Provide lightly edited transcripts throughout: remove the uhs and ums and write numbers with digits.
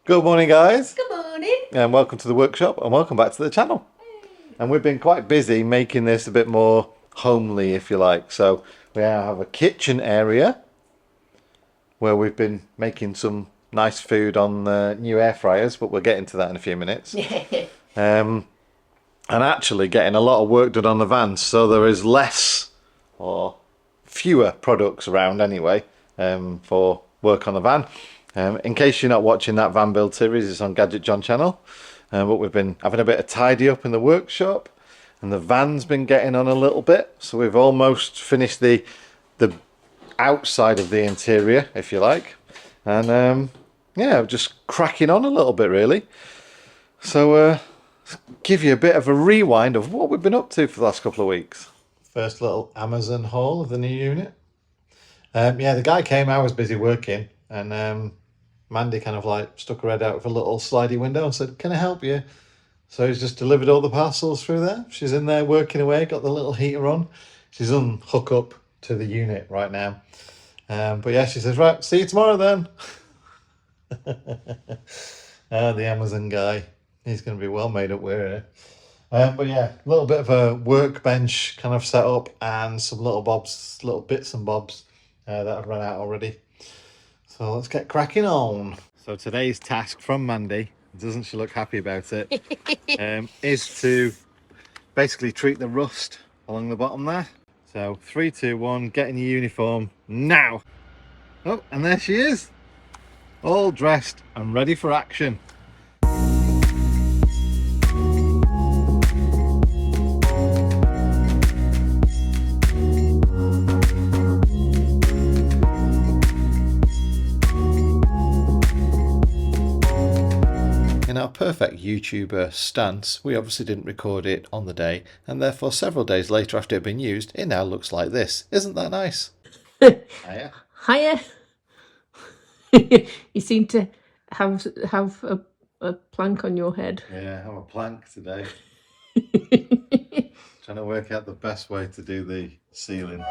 Good morning, guys. Good morning. And welcome to the workshop and welcome back to the channel. And we've been quite busy making this a bit more homely, if you like. So we have a kitchen area where we've been making some nice food on the new air fryers, but we'll get into that in a few minutes. And actually getting a lot of work done on the van, so there is less or fewer products around anyway for work on the van. In case you're not watching that van build series, it's on Gadget John channel. But we've been having a bit of tidy up in the workshop, and the van's been getting on a little bit. So we've almost finished the outside of the interior, if you like. And yeah, just cracking on a little bit really. So give you a bit of a rewind of what we've been up to for the last couple of weeks. First little Amazon haul of the new unit. Yeah, the guy came, I was busy working, and Mandy kind of like stuck her head out of a little slidey window and said, "Can I help you?" So he's just delivered all the parcels through there. She's in there working away, got the little heater on. She's on hook up to the unit right now. But yeah, she says, "Right, see you tomorrow then." The Amazon guy, he's going to be well made up with her. But yeah, a little bit of a workbench kind of set up and some little bits and bobs that I've run out already. So let's get cracking on. So today's task from Mandy, doesn't she look happy about it, is to basically treat the rust along the bottom there. So 3, 2, 1, get in your uniform now. Oh, and there she is, all dressed and ready for action. In our perfect YouTuber stance, we obviously didn't record it on the day, and therefore several days later after it had been used, it now looks like this. Isn't that nice? Hiya. Hiya. You seem to have a plank on your head. Yeah, I have a plank today. Trying to work out the best way to do the ceiling.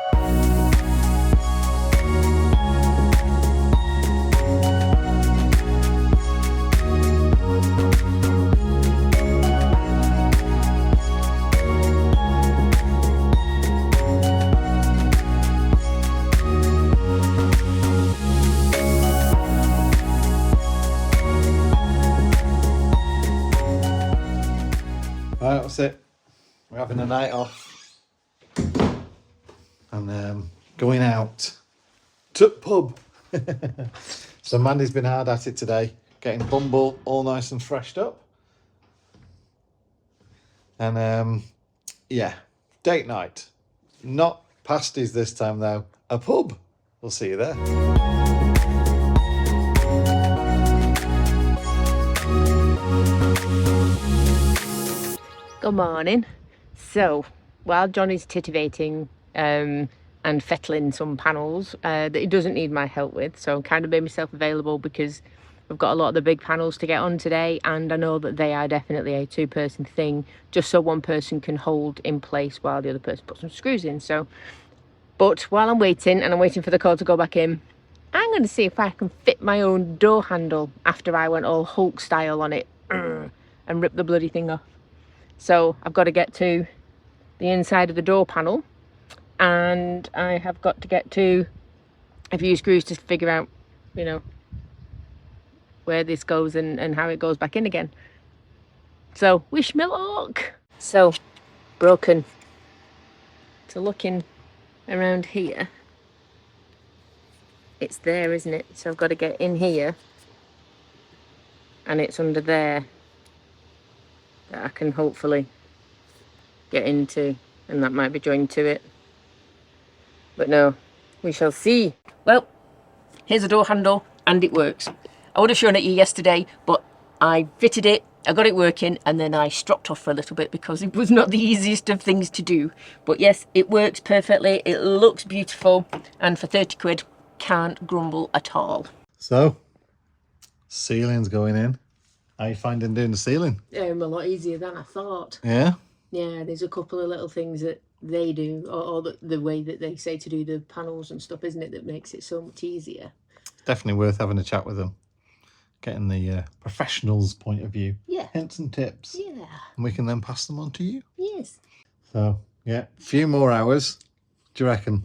Right, that's it. We're having a night off and going out to the pub. So Mandy's been hard at it today, getting Bumble all nice and freshed up. And yeah, date night. Not pasties this time though, a pub. We'll see you there. Good morning. So, while Johnny's titivating and fettling some panels that he doesn't need my help with, so I kind of made myself available because we've got a lot of the big panels to get on today, and I know that they are definitely a two-person thing, just so one person can hold in place while the other person puts some screws in. So, but while I'm waiting, and I'm waiting for the call to go back in, I'm going to see if I can fit my own door handle after I went all Hulk style on it and ripped the bloody thing off. So I've got to get to the inside of the door panel, and I have got to get to a few screws to figure out, you know, where this goes and how it goes back in again. So wish me luck. So broken. So looking around here, it's there, isn't it? So I've got to get in here, and it's under there that I can hopefully get into, and that might be joined to it, but no, we shall see. Well, here's a door handle and it works. I would have shown it you yesterday, but I fitted it, I got it working, and then I stropped off for a little bit because it was not the easiest of things to do. But yes, it works perfectly, it looks beautiful, and for 30 quid can't grumble at all. So ceiling's going in. How are you finding doing the ceiling? A lot easier than I thought. Yeah? Yeah, there's a couple of little things that they do, or the way that they say to do the panels and stuff, isn't it, that makes it so much easier. Definitely worth having a chat with them. getting the professional's point of view. Yeah. Hints and tips. Yeah. And we can then pass them on to you. Yes. So, yeah, a few more hours. Do you reckon?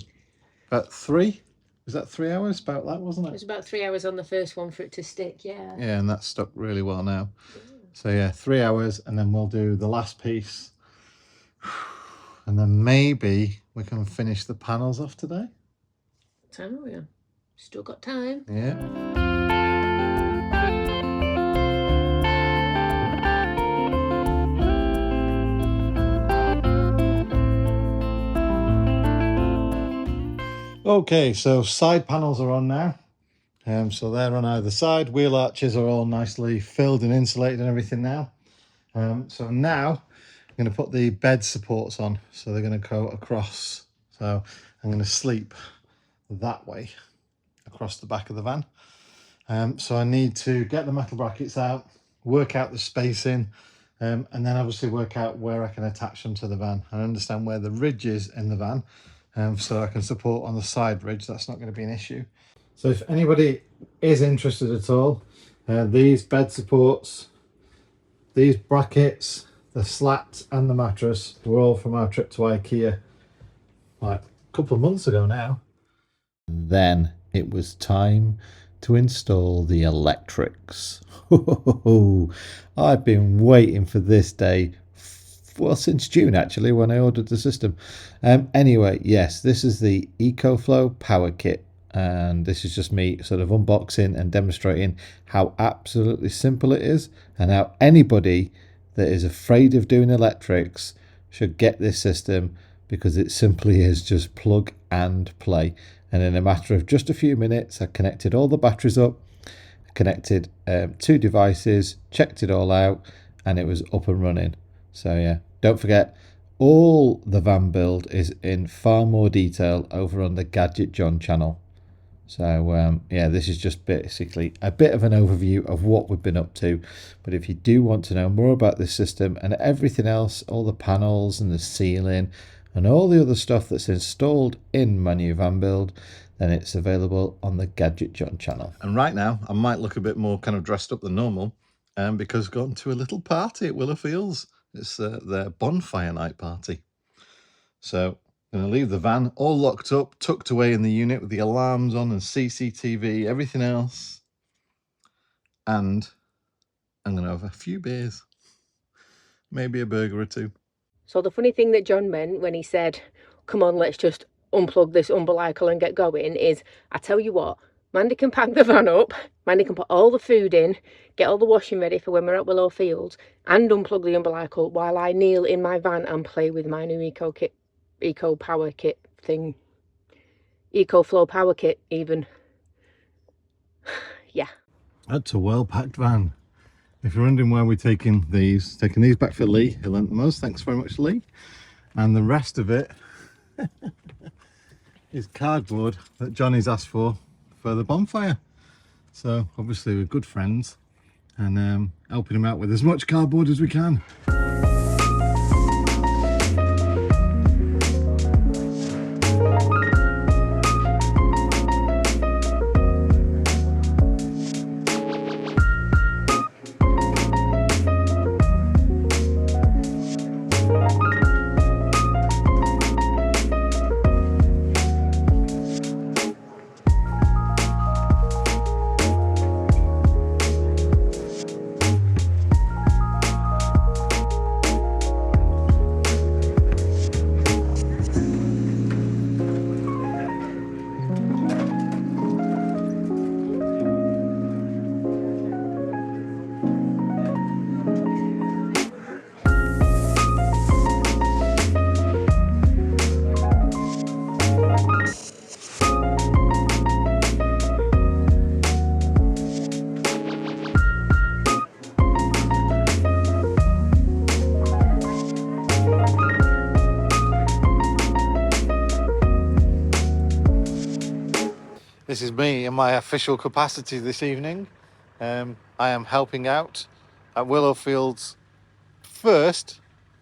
About 3? Was that 3 hours? About that, wasn't it? It was about 3 hours on the first one for it to stick, yeah. Yeah, and that's stuck really well now. So, yeah, 3 hours, and then we'll do the last piece. And then maybe we can finish the panels off today. Time are we on? Still got time. Yeah. Okay, so side panels are on now. So they're on either side. Wheel arches are all nicely filled and insulated and everything now. So now I'm going to put the bed supports on. So they're going to go across. So I'm going to sleep that way across the back of the van. So I need to get the metal brackets out, work out the spacing, and then obviously work out where I can attach them to the van. I understand where the ridge is in the van, so I can support on the side ridge. That's not going to be an issue. So if anybody is interested at all, these bed supports, these brackets, the slats and the mattress were all from our trip to IKEA like a couple of months ago now. Then it was time to install the electrics. I've been waiting for this day, well, since June actually, when I ordered the system. Anyway, yes, this is the EcoFlow Power Kit, and this is just me sort of unboxing and demonstrating how absolutely simple it is, and how anybody that is afraid of doing electrics should get this system, because it simply is just plug and play. And in a matter of just a few minutes, I connected all the batteries up, connected 2 devices, checked it all out, and it was up and running. So yeah, don't forget, all the van build is in far more detail over on the Gadget John channel. So yeah, this is just basically a bit of an overview of what we've been up to. But if you do want to know more about this system and everything else, all the panels and the ceiling and all the other stuff that's installed in my new van build, then it's available on the Gadget John channel. And right now, I might look a bit more kind of dressed up than normal, because I've gone to a little party at Willowfields. It's their bonfire night party. So I'm going to leave the van all locked up, tucked away in the unit with the alarms on and CCTV, everything else. And I'm going to have a few beers, maybe a burger or 2. So the funny thing that John meant when he said, come on, let's just unplug this umbilical and get going, is, I tell you what, Mandy can pack the van up, Mandy can put all the food in, get all the washing ready for when we're at Willow Fields, and unplug the umbilical while I kneel in my van and play with my new Eco Power Kit thing. EcoFlow Power Kit, even. Yeah. That's a well-packed van. If you're wondering why we're taking these back for Lee, who lent them us. Thanks very much, Lee. And the rest of it is cardboard that Johnny's asked for the bonfire. So obviously we're good friends, and helping him out with as much cardboard as we can. This is me in my official capacity this evening. I am helping out at Willowfield's first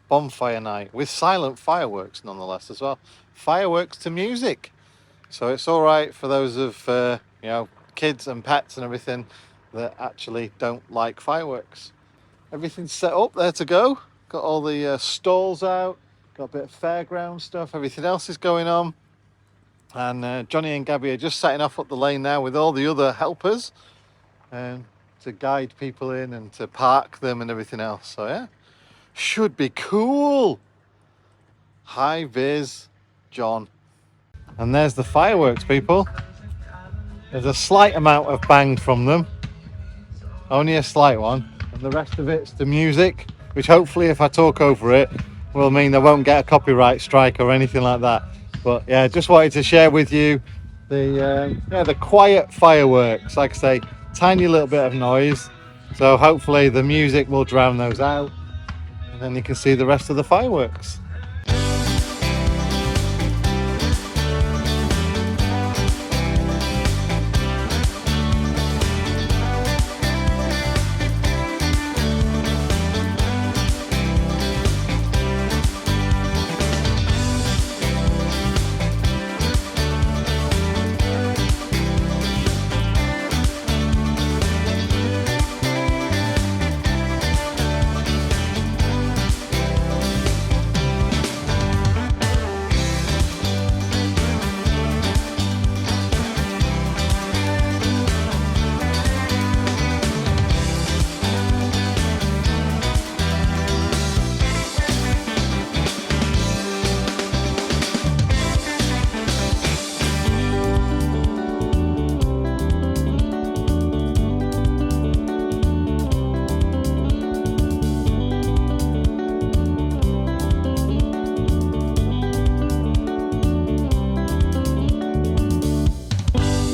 bonfire night with silent fireworks, nonetheless, as well. Fireworks to music. So it's all right for those of, you know, kids and pets and everything that actually don't like fireworks. Everything's set up there to go. Got all the stalls out, got a bit of fairground stuff, everything else is going on. And Johnny and Gabby are just setting off up the lane now with all the other helpers to guide people in and to park them and everything else. So yeah, should be cool. Hi Viz, John. And there's the fireworks, people. There's a slight amount of bang from them. Only a slight one. And the rest of it's the music, which hopefully if I talk over it will mean I won't get a copyright strike or anything like that. But yeah, just wanted to share with you the quiet fireworks. Like I say, tiny little bit of noise. So hopefully the music will drown those out. And then you can see the rest of the fireworks.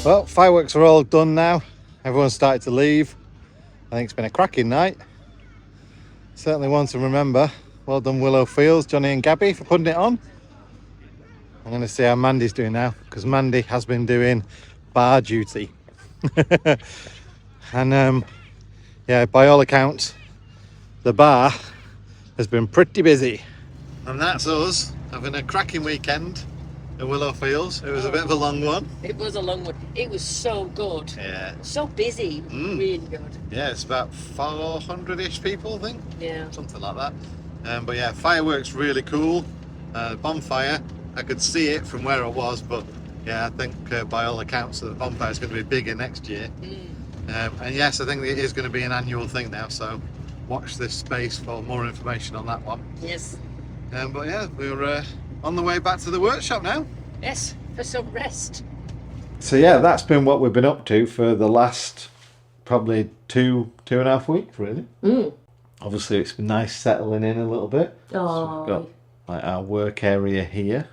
Well, fireworks are all done now. Everyone's started to leave. I think it's been a cracking night. Certainly one to remember. Well done Willow Fields, Johnny and Gabby for putting it on. I'm going to see how Mandy's doing now, because Mandy has been doing bar duty. And yeah, by all accounts, the bar has been pretty busy. And that's us having a cracking weekend in Willow Fields. It was a bit of a long one. It was a long one. It was so good. Yeah. So busy. Really good. Yeah, it's about 400-ish people, I think. Yeah. Something like that. But yeah, fireworks really cool. Bonfire, I could see it from where I was, but yeah, I think by all accounts the bonfire is going to be bigger next year. And yes, I think it is going to be an annual thing now, so watch this space for more information on that one. Yes. But yeah, we're on the way back to the workshop now. Yes, for some rest. So yeah, that's been what we've been up to for the last probably two and a half weeks, really. Obviously, it's been nice settling in a little bit. Oh. So we've got like our work area here,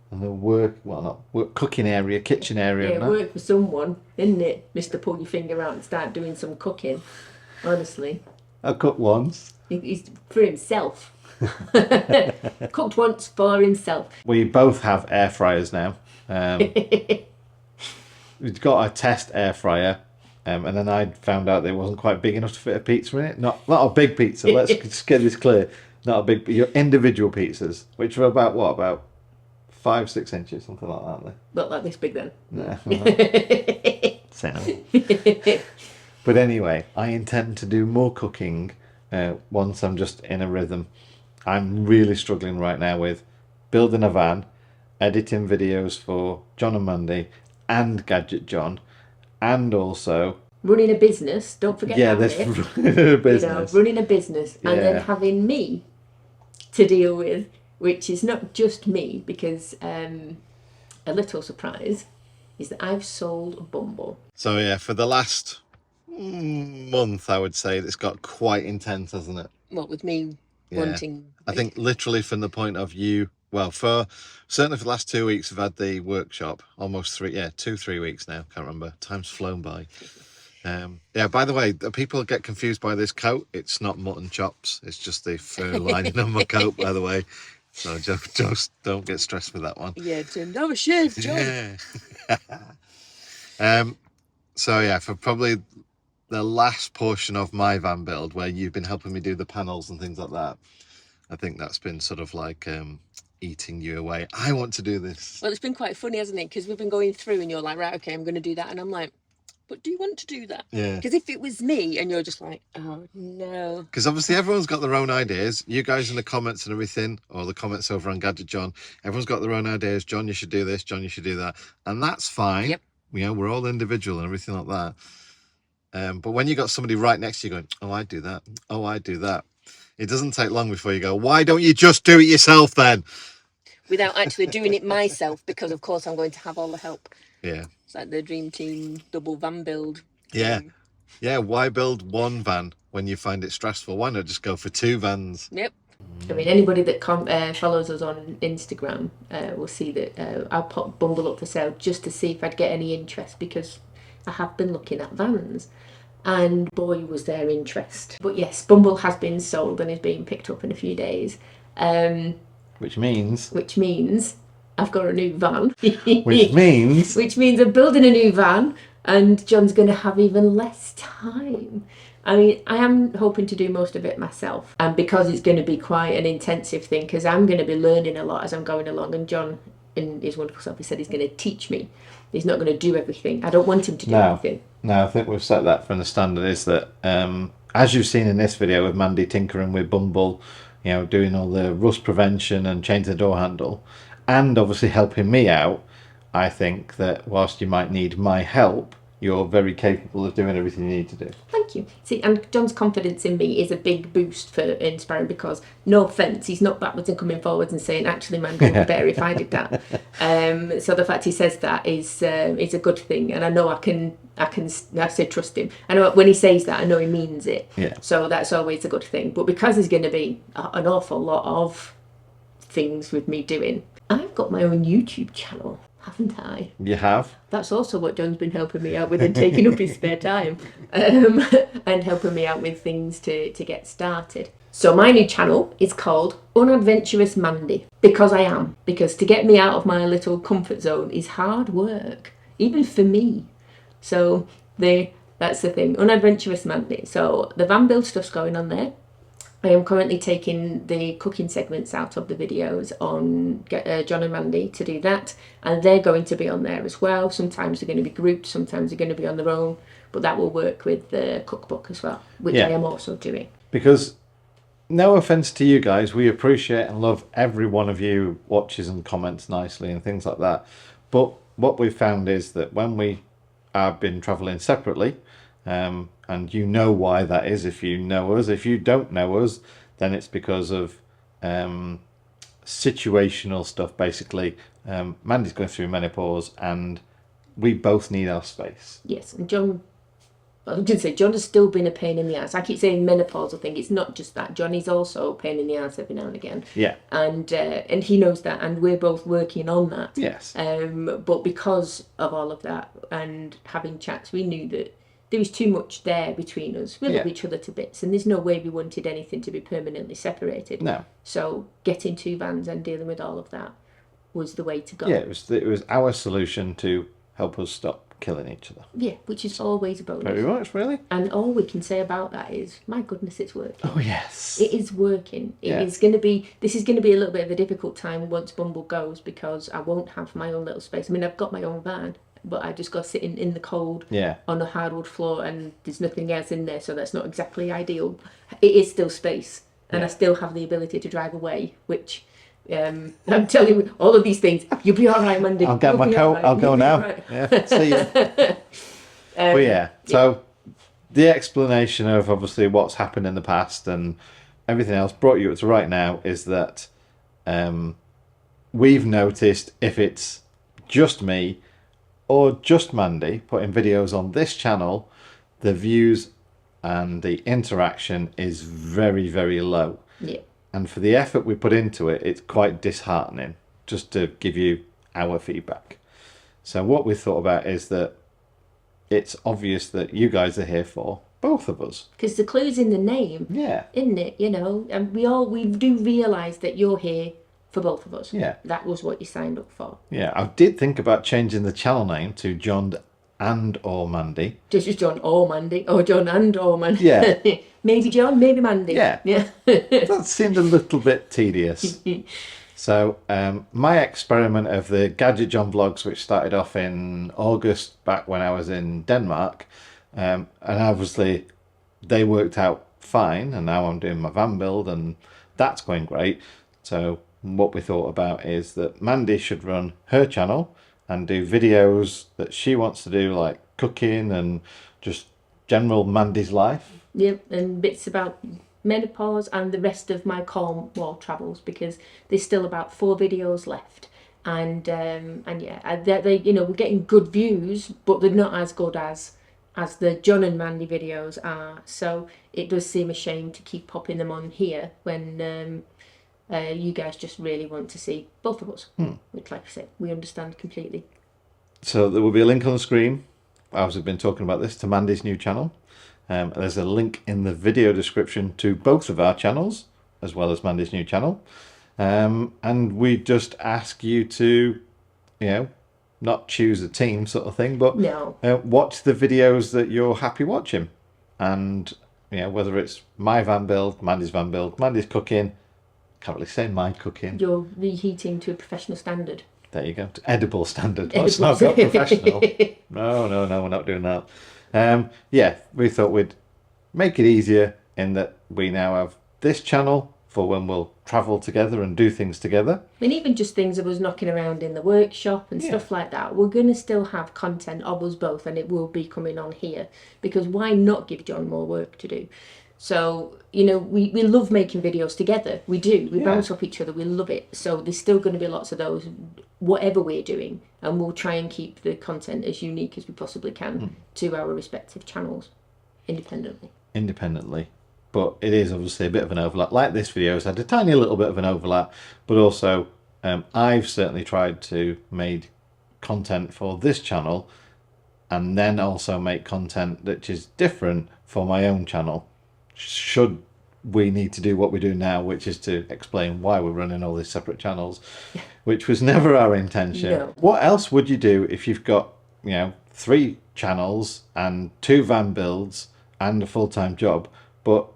and the cooking area, kitchen area. Yeah, work for someone, isn't it? Mr. Pull your finger out and start doing some cooking. Honestly. I cooked once. He's for himself. Cooked once for himself. We both have air fryers now. We've got a test air fryer, and then I found out that it wasn't quite big enough to fit a pizza in it. Not a big pizza. Let's just get this clear. Not a big. Your individual pizzas, which are about 5-6 inches, something like that, aren't they? Not like this big then. No. Sound. But anyway, I intend to do more cooking once I'm just in a rhythm. I'm really struggling right now with building a van, editing videos for John and Mandy and Gadget John, and also running a business. Don't forget there's that. Running a business. Running a business, and then having me to deal with, which is not just me, because a little surprise is that I've sold Bumble. So yeah, for the last month, I would say it's got quite intense, hasn't it? What with me wanting? I think literally from the point of view. Well, certainly for the last 2 weeks, I've had the workshop. Almost 2-3 weeks now. Can't remember. Time's flown by. Yeah, by the way, people get confused by this coat. It's not mutton chops. It's just the fur lining on my coat, by the way. So just don't get stressed with that one. Yeah, Tim, have a shave, John. Yeah. So yeah, for probably the last portion of my van build, where you've been helping me do the panels and things like that, I think that's been sort of like eating you away. I want to do this. Well, it's been quite funny, hasn't it? Because we've been going through and you're like, right, okay, I'm going to do that. And I'm like, but do you want to do that? Yeah. Because if it was me and you're just like, oh no. Because obviously everyone's got their own ideas. You guys in the comments and everything, or the comments over on Gadget John, everyone's got their own ideas. John, you should do this. John, you should do that. And that's fine. Yep. You know, we're all individual and everything like that. But when you got somebody right next to you going, oh, I do that. Oh, I do that. It doesn't take long before you go, why don't you just do it yourself then? Without actually doing it myself, because of course I'm going to have all the help. Yeah. It's like the Dream Team double van build. Yeah. Yeah, why build one van when you find it stressful? Why not just go for 2 vans? Yep. I mean, anybody that follows us on Instagram will see that I'll pop Bumble up for sale just to see if I'd get any interest, because I have been looking at vans. And boy, was there interest. But yes, Bumble has been sold and is being picked up in a few days. Which means I've got a new van. Which means I'm building a new van, and John's going to have even less time. I mean, I am hoping to do most of it myself, and because it's going to be quite an intensive thing, because I'm going to be learning a lot as I'm going along, and John, in his wonderful self, he said he's going to teach me. He's not going to do everything. I don't want him to do everything. No, I think we've set that from the standard, is that as you've seen in this video with Mandy tinkering with Bumble, you know, doing all the rust prevention and changing the door handle, and obviously helping me out, I think that whilst you might need my help, you're very capable of doing everything you need to do. Thank you. See, and John's confidence in me is a big boost for inspiring, because, no offence, he's not backwards and coming forwards and saying, actually, man, it would be better if I did that. So the fact he says that is a good thing, and I know I say trust him. I know when he says that, I know he means it. Yeah. So that's always a good thing. But because there's going to be an awful lot of things with me doing, I've got my own YouTube channel, haven't I? You have? That's also what John's been helping me out with and taking up his spare time, and helping me out with things to get started. So my new channel is called Unadventurous Mandy, because I am. Because to get me out of my little comfort zone is hard work, even for me. So that's the thing, Unadventurous Mandy. So the van build stuff's going on there. I am currently taking the cooking segments out of the videos on John and Mandy to do that, and they're going to be on there as well. Sometimes they're going to be grouped, sometimes they're going to be on their own, but that will work with the cookbook as well, which I am also doing. Because, no offence to you guys, we appreciate and love every one of you watches and comments nicely and things like that. But what we've found is that when we have been travelling separately, and you know why that is if you know us. If you don't know us, then it's because of situational stuff, basically. Mandy's going through menopause, and we both need our space. Yes, and John, I was going to say, John has still been a pain in the ass. I keep saying menopausal thing. It's not just that. Johnny's also a pain in the ass every now and again. Yeah. And he knows that, and we're both working on that. Yes. But because of all of that and having chats, we knew that there was too much there between us. We love each other to bits, and there's no way we wanted anything to be permanently separated. No. So getting 2 vans and dealing with all of that was the way to go. Yeah, it was our solution to help us stop killing each other. Yeah, which is always a bonus. Very much, really. And all we can say about that is, my goodness, it's working. Oh, yes. It is working. This is going to be a little bit of a difficult time once Bumble goes, because I won't have my own little space. I mean, I've got my own van, but I just got sitting in the cold on a hardwood floor, and there's nothing else in there, so that's not exactly ideal. It is still space, and I still have the ability to drive away, which I'm telling you, all of these things, you'll be all right, Mandy. I'll get my coat, I'll go now. Right. Yeah, see you. But yeah, so the explanation of obviously what's happened in the past and everything else brought you up to right now is that we've noticed, if it's just me or just Mandy putting videos on this channel, the views and the interaction is very, very low. Yeah. And for the effort we put into it, it's quite disheartening, just to give you our feedback. So what we thought about is that it's obvious that you guys are here for both of us. Because the clue's in the name, isn't it? You know, and we do realise that you're here for both of us. Yeah. That was what you signed up for. Yeah, I did think about changing the channel name to John and or Mandy. Just John or Mandy, or John and or Mandy. Yeah. Maybe John, maybe Mandy. Yeah. Yeah. That seemed a little bit tedious. So my experiment of the Gadget John vlogs, which started off in August back when I was in Denmark, and obviously they worked out fine, and now I'm doing my van build and that's going great. So what we thought about is that Mandy should run her channel and do videos that she wants to do, like cooking and just general Mandy's life. Yep, and bits about menopause and the rest of my calm wall travels, because there's still about 4 videos left, and yeah, they you know, we're getting good views, but they're not as good as the John and Mandy videos are. So it does seem a shame to keep popping them on here when you guys just really want to see both of us, which, like I said, we understand completely. So there will be a link on the screen, as we've been talking about this, to Mandy's new channel. There's a link in the video description to both of our channels, as well as Mandy's new channel. And we just ask you to, you know, not choose a team sort of thing, but No. watch the videos that you're happy watching. And, you know, whether it's my van build, Mandy's cooking, can't really say my cooking. You're reheating to a professional standard. There you go, to edible standard. Let's not go professional. No, we're not doing that. Yeah, we thought we'd make it easier in that we now have this channel for when we'll travel together and do things together. I mean, even just things of us knocking around in the workshop and stuff like that. We're going to still have content of us both, and it will be coming on here, because why not give John more work to do? So, you know, we love making videos together. We do. We bounce off each other. We love it. So there's still going to be lots of those, whatever we're doing. And we'll try and keep the content as unique as we possibly can to our respective channels independently. But it is obviously a bit of an overlap. Like this video has had a tiny little bit of an overlap. But also, I've certainly tried to make content for this channel and then also make content that is different for my own channel, should we need to do what we do now, which is to explain why we're running all these separate channels, which was never our intention. No. What else would you do if you've got, you know, 3 channels and 2 van builds and a full-time job, but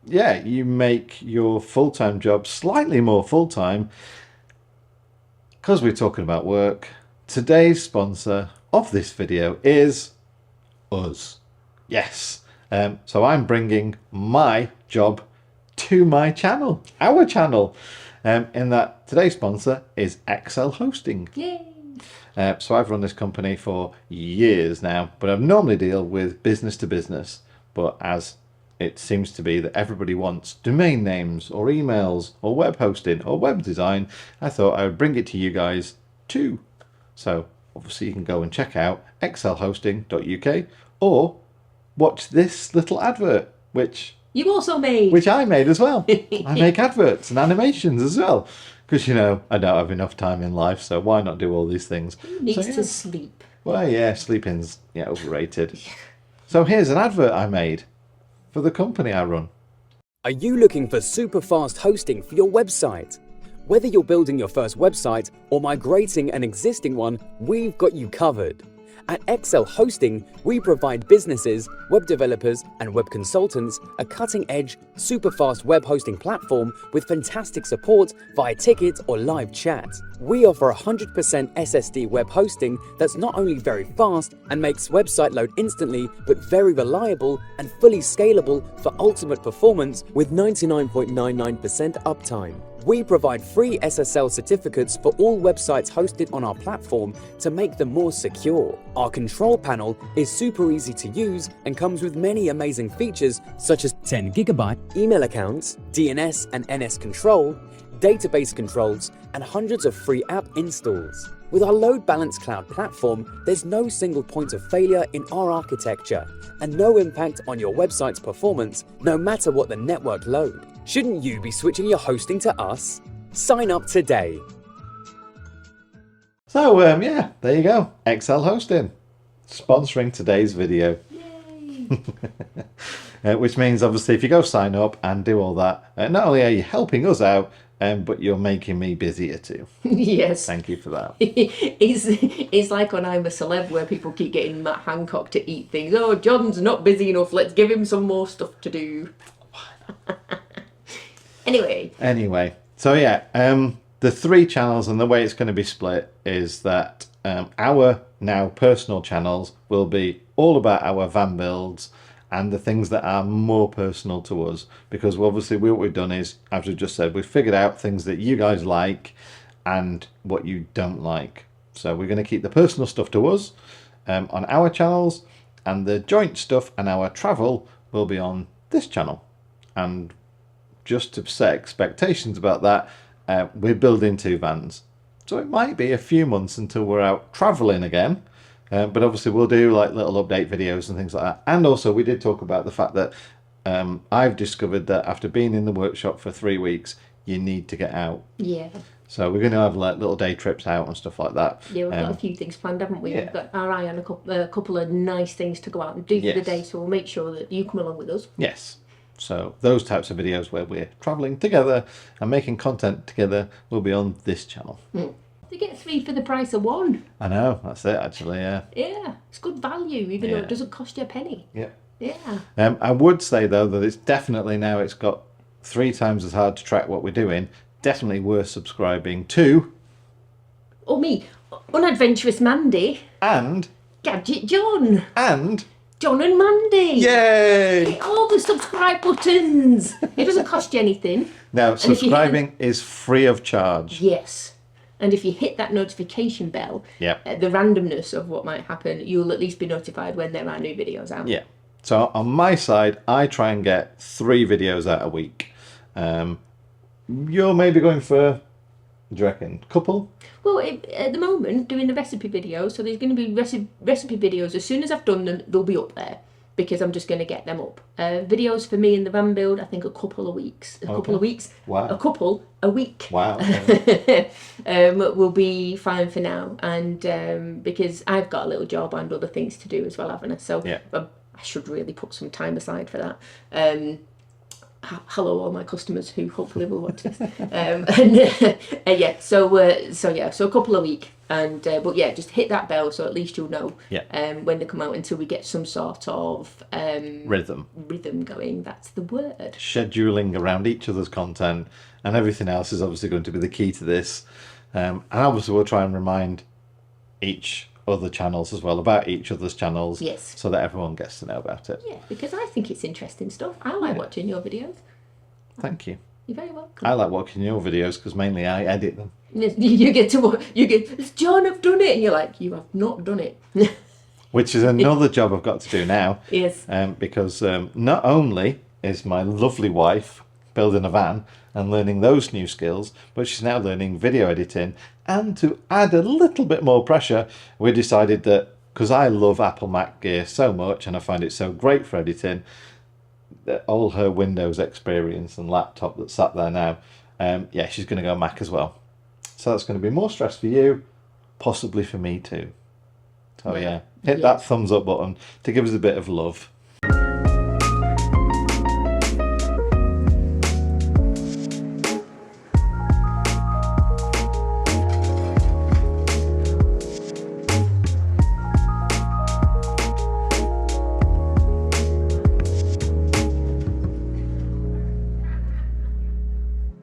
yeah, you make your full-time job slightly more full-time? Because we're talking about work, today's sponsor of this video is us. Yes. So I'm bringing my job to my channel, our channel, in that today's sponsor is Excel Hosting. Yay! So I've run this company for years now, but I normally deal with business to business. But as it seems to be that everybody wants domain names or emails or web hosting or web design, I thought I would bring it to you guys too. So obviously you can go and check out excelhosting.uk or watch this little advert, which you also made. Which I made as well. I make adverts and animations as well. Because, you know, I don't have enough time in life, so why not do all these things? Who needs to sleep? Well, yeah, sleeping's overrated. So here's an advert I made for the company I run. Are you looking for super fast hosting for your website? Whether you're building your first website or migrating an existing one, we've got you covered. At Excel Hosting, we provide businesses, web developers, and web consultants a cutting-edge, super-fast web hosting platform with fantastic support via ticket or live chat. We offer 100% SSD web hosting that's not only very fast and makes website load instantly, but very reliable and fully scalable for ultimate performance with 99.99% uptime. We provide free SSL certificates for all websites hosted on our platform to make them more secure. Our control panel is super easy to use and comes with many amazing features such as 10 GB email accounts, DNS and NS control, database controls, and hundreds of free app installs. With our load balanced cloud platform, there's no single point of failure in our architecture and no impact on your website's performance, no matter what the network load. Shouldn't you be switching your hosting to us? Sign up today. So, yeah, there you go. Excel Hosting, sponsoring today's video. Yay! Which means, obviously, if you go sign up and do all that, not only are you helping us out, but you're making me busier too. Yes. Thank you for that. It's like on I'm a Celeb, where people keep getting Matt Hancock to eat things. Oh, John's not busy enough. Let's give him some more stuff to do. Anyway. So yeah, the 3 channels and the way it's going to be split is that our now personal channels will be all about our van builds and the things that are more personal to us, because obviously what we've done is, as we've just said, we've figured out things that you guys like and what you don't like. So we're going to keep the personal stuff to us on our channels, and the joint stuff and our travel will be on this channel. And just to set expectations about that, we're building 2 vans. So it might be a few months until we're out traveling again. But obviously we'll do like little update videos and things like that. And also we did talk about the fact that I've discovered that after being in the workshop for 3 weeks, you need to get out. Yeah. So we're going to have like little day trips out and stuff like that. Yeah, we've got a few things planned, haven't we? Yeah. We've got our eye on a couple of nice things to go out and do for the Yes. day, so we'll make sure that you come along with us. Yes. So those types of videos where we're travelling together and making content together will be on this channel. They get 3 for the price of 1. I know, that's it actually, yeah. Yeah, it's good value, even though Yeah. it doesn't cost you a penny. Yeah. Yeah. I would say though that it's definitely now it's got 3 times as hard to track what we're doing. Definitely worth subscribing to. Or me, Unadventurous Mandy, And Gadget John, and John and Mandy. yay! Hit all the subscribe buttons. It doesn't cost you anything. Now if you hit subscribing is free of charge. Yes. And if you hit that notification bell, Yep. the randomness of what might happen, you'll at least be notified when there are new videos out. Yeah. So on my side, I try and get 3 videos out a week. You're maybe going for, do you reckon, couple? Well, at the moment, doing the recipe videos, so there's going to be recipe videos. As soon as I've done them, they'll be up there, because I'm just going to get them up. Videos for me in the van build, I think a couple of weeks. Wow. A couple a week. Wow. Will be fine for now. And because I've got a little job and other things to do as well, haven't I? So Yeah. I should really put some time aside for that. Hello all my customers who hopefully will watch this. So a couple a week, and but yeah, just hit that bell so at least you'll know when they come out, until we get some sort of Rhythm. going. That's the word. Scheduling around each other's content, and everything else is obviously going to be the key to this. And obviously we'll try and remind each other channels as well about each other's channels, Yes. so that everyone gets to know about it. Yeah, because I think it's interesting stuff. I like watching your videos. Thank you. You're very welcome. I like watching your videos because mainly I edit them. You get to watch. It's John, I've done it, and you're like, you have not done it. Which is another job I've got to do now. Yes. Because not only is my lovely wife building a van and learning those new skills, but she's now learning video editing. And to add a little bit more pressure, we decided that, because I love Apple Mac gear so much and I find it so great for editing, that all her Windows experience and laptop that's sat there now, she's going to go Mac as well. So that's going to be more stress for you, possibly for me too. So hit that thumbs up button to give us a bit of love.